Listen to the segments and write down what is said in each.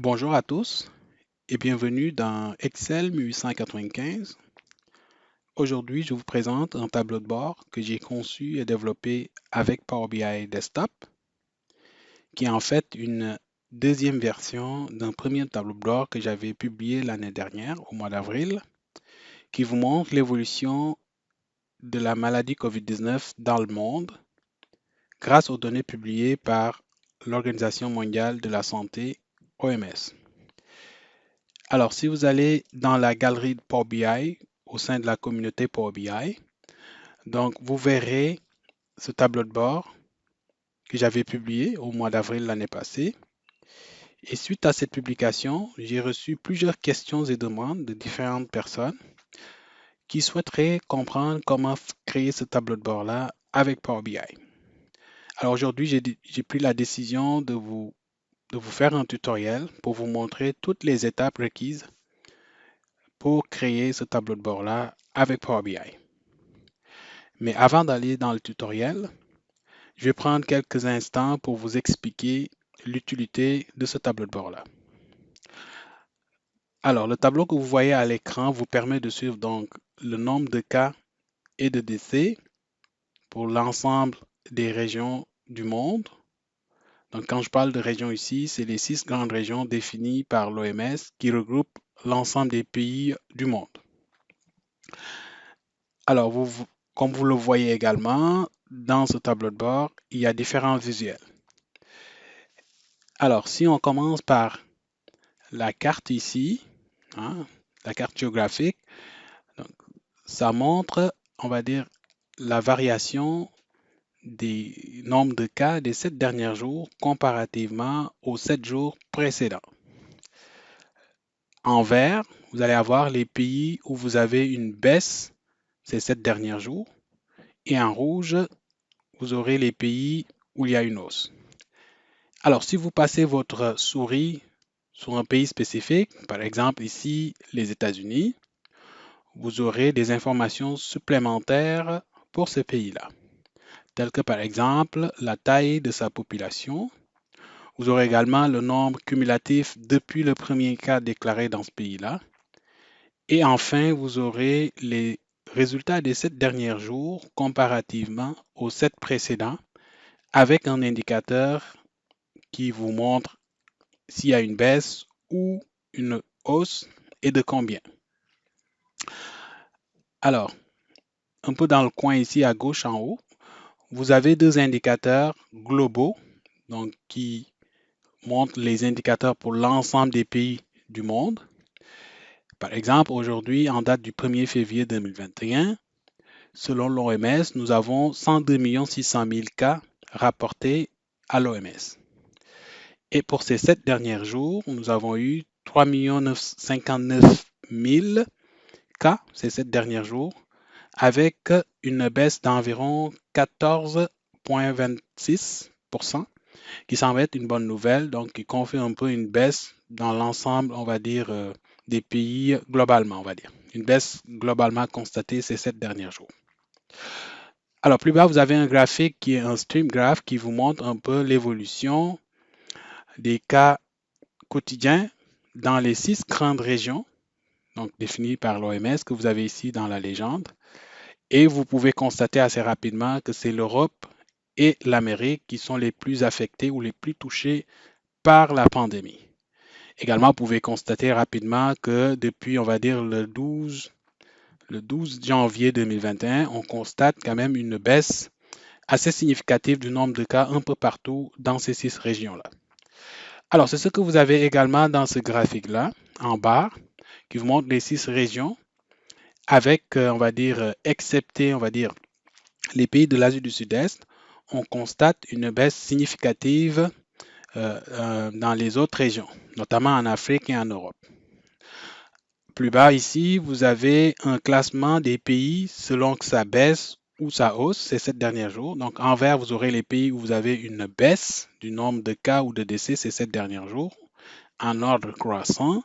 Bonjour à tous et bienvenue dans Excel 1895. Aujourd'hui, je vous présente un tableau de bord que j'ai conçu et développé avec Power BI Desktop, qui est en fait une deuxième version d'un premier tableau de bord que j'avais publié l'année dernière, au mois d'avril, qui vous montre l'évolution de la maladie COVID-19 dans le monde grâce aux données publiées par l'Organisation mondiale de la santé, OMS. Alors, si vous allez dans la galerie de Power BI au sein de la communauté Power BI, donc vous verrez ce tableau de bord que j'avais publié au mois d'avril l'année passée. Et suite à cette publication, j'ai reçu plusieurs questions et demandes de différentes personnes qui souhaiteraient comprendre comment créer ce tableau de bord-là avec Power BI. Alors aujourd'hui, j'ai pris la décision de vous faire un tutoriel pour vous montrer toutes les étapes requises pour créer ce tableau de bord-là avec Power BI. Mais avant d'aller dans le tutoriel, je vais prendre quelques instants pour vous expliquer l'utilité de ce tableau de bord-là. Alors, le tableau que vous voyez à l'écran vous permet de suivre donc le nombre de cas et de décès pour l'ensemble des régions du monde. Donc, quand je parle de régions ici, c'est les 6 grandes régions définies par l'OMS qui regroupent l'ensemble des pays du monde. Alors, comme vous le voyez également, dans ce tableau de bord, il y a différents visuels. Alors, si on commence par la carte ici, hein, la carte géographique, donc, ça montre, on va dire, la variation des nombres de cas des 7 derniers jours comparativement aux 7 jours précédents. En vert, vous allez avoir les pays où vous avez une baisse ces 7 derniers jours. Et en rouge, vous aurez les pays où il y a une hausse. Alors, si vous passez votre souris sur un pays spécifique, par exemple ici les États-Unis, vous aurez des informations supplémentaires pour ce pays-là, telles que par exemple la taille de sa population. Vous aurez également le nombre cumulatif depuis le premier cas déclaré dans ce pays-là. Et enfin, vous aurez les résultats des 7 derniers jours comparativement aux 7 précédents avec un indicateur qui vous montre s'il y a une baisse ou une hausse et de combien. Alors, un peu dans le coin ici à gauche en haut, vous avez deux indicateurs globaux donc qui montrent les indicateurs pour l'ensemble des pays du monde. Par exemple, aujourd'hui, en date du 1er février 2021, selon l'OMS, nous avons 102 600 000 cas rapportés à l'OMS. Et pour ces 7 derniers jours, nous avons eu 3 959 000 cas ces 7 derniers jours, avec une baisse d'environ 14,26%, qui semble être une bonne nouvelle, donc qui confirme un peu une baisse dans l'ensemble, on va dire, des pays globalement, on va dire. Une baisse globalement constatée ces 7 derniers jours. Alors, plus bas, vous avez un graphique qui est un stream graph qui vous montre un peu l'évolution des cas quotidiens dans les 6 grandes régions, donc définies par l'OMS, que vous avez ici dans la légende. Et vous pouvez constater assez rapidement que c'est l'Europe et l'Amérique qui sont les plus affectés ou les plus touchés par la pandémie. Également, vous pouvez constater rapidement que depuis, on va dire, le 12 janvier 2021, on constate quand même une baisse assez significative du nombre de cas un peu partout dans ces 6 régions-là. Alors, c'est ce que vous avez également dans ce graphique-là, en bas, qui vous montre les 6 régions avec, on va dire, excepté, on va dire, les pays de l'Asie du Sud-Est, on constate une baisse significative dans les autres régions, notamment en Afrique et en Europe. Plus bas ici, vous avez un classement des pays selon que ça baisse ou ça hausse ces 7 derniers jours. Donc en vert, vous aurez les pays où vous avez une baisse du nombre de cas ou de décès ces 7 derniers jours en ordre croissant.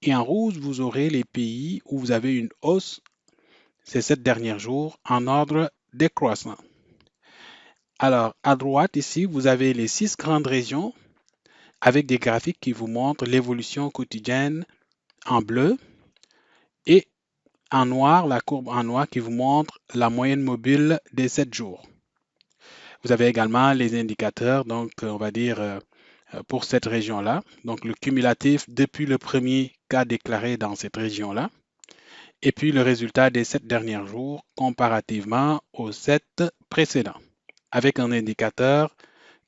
Et en rouge, vous aurez les pays où vous avez une hausse ces 7 derniers jours en ordre décroissant. Alors, à droite ici, vous avez les 6 grandes régions avec des graphiques qui vous montrent l'évolution quotidienne en bleu et en noir, la courbe en noir qui vous montre la moyenne mobile des 7 jours. Vous avez également les indicateurs, donc on va dire pour cette région-là. Donc le cumulatif depuis le premier cas déclaré dans cette région-là. Et puis le résultat des 7 derniers jours comparativement aux 7 précédents, avec un indicateur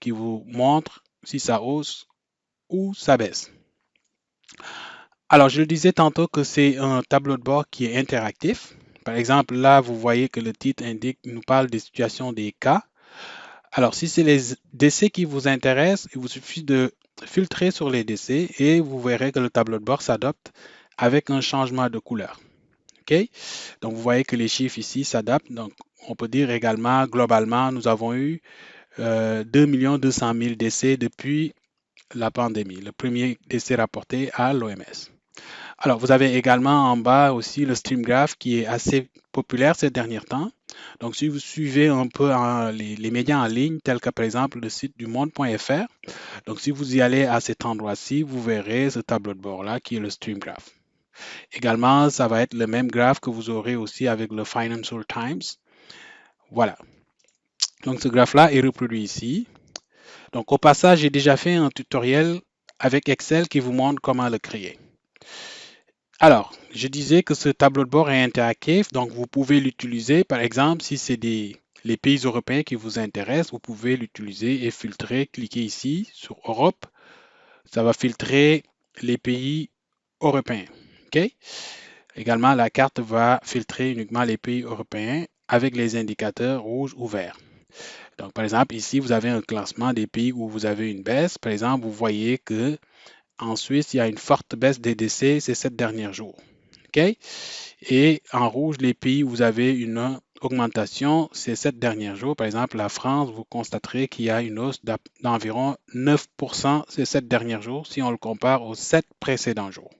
qui vous montre si ça hausse ou ça baisse. Alors, je le disais tantôt que c'est un tableau de bord qui est interactif. Par exemple, là, vous voyez que le titre nous parle des situations des cas. Alors, si c'est les décès qui vous intéressent, il vous suffit de filtrer sur les décès et vous verrez que le tableau de bord s'adapte avec un changement de couleur. OK? Donc, vous voyez que les chiffres ici s'adaptent. Donc, on peut dire également, globalement, nous avons eu 2 200 000 décès depuis la pandémie, le premier décès rapporté à l'OMS. Alors, vous avez également en bas aussi le stream graph qui est assez populaire ces derniers temps. Donc, si vous suivez un peu les médias en ligne, tels que par exemple le site du monde.fr, donc si vous y allez à cet endroit-ci, vous verrez ce tableau de bord-là qui est le stream graph. Également, ça va être le même graphe que vous aurez aussi avec le Financial Times. Voilà. Donc, ce graphe-là est reproduit ici. Donc, au passage, j'ai déjà fait un tutoriel avec Excel qui vous montre comment le créer. Alors, je disais que ce tableau de bord est interactif, donc vous pouvez l'utiliser, par exemple, si c'est les pays européens qui vous intéressent, vous pouvez l'utiliser et filtrer, cliquez ici sur Europe, ça va filtrer les pays européens. OK? Également, la carte va filtrer uniquement les pays européens avec les indicateurs rouge ou vert. Donc, par exemple, ici, vous avez un classement des pays où vous avez une baisse. Par exemple, vous voyez que en Suisse, il y a une forte baisse des décès ces 7 derniers jours. OK? Et en rouge, les pays où vous avez une augmentation ces 7 derniers jours. Par exemple, la France, vous constaterez qu'il y a une hausse d'environ 9% ces 7 derniers jours si on le compare aux 7 précédents jours.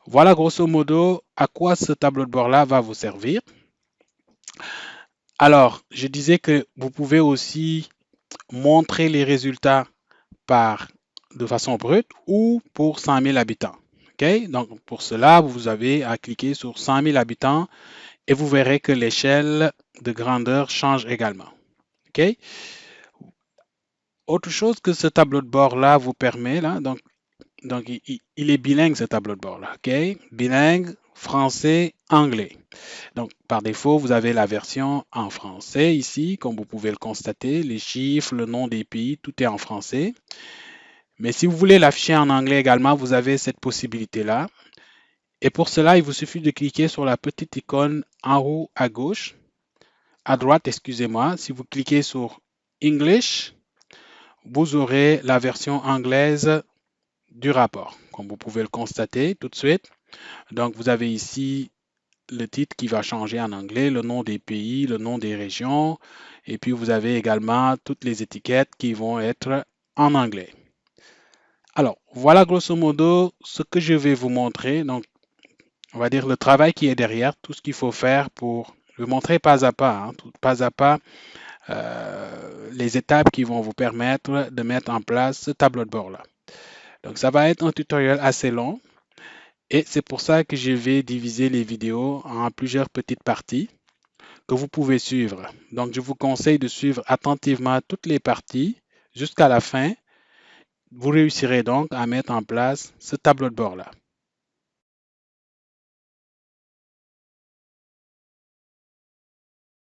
Voilà grosso modo à quoi ce tableau de bord-là va vous servir. Alors, je disais que vous pouvez aussi montrer les résultats de façon brute ou pour 100 000 habitants. Okay? Donc, pour cela, vous avez à cliquer sur 100 000 habitants et vous verrez que l'échelle de grandeur change également. Okay? Autre chose que ce tableau de bord-là vous permet, là, donc il est bilingue ce tableau de bord-là. Okay? Bilingue, français, anglais. Donc, par défaut, vous avez la version en français ici, comme vous pouvez le constater. Les chiffres, le nom des pays, tout est en français. Mais si vous voulez l'afficher en anglais également, vous avez cette possibilité-là. Et pour cela, il vous suffit de cliquer sur la petite icône en haut à gauche, à droite, excusez-moi. Si vous cliquez sur English, vous aurez la version anglaise du rapport, comme vous pouvez le constater tout de suite. Donc, vous avez ici le titre qui va changer en anglais, le nom des pays, le nom des régions, et puis vous avez également toutes les étiquettes qui vont être en anglais. Alors, voilà grosso modo ce que je vais vous montrer. Donc, on va dire le travail qui est derrière, tout ce qu'il faut faire pour le montrer pas à pas, les étapes qui vont vous permettre de mettre en place ce tableau de bord-là. Donc, ça va être un tutoriel assez long et c'est pour ça que je vais diviser les vidéos en plusieurs petites parties que vous pouvez suivre. Donc, je vous conseille de suivre attentivement toutes les parties jusqu'à la fin. Vous réussirez donc à mettre en place ce tableau de bord-là.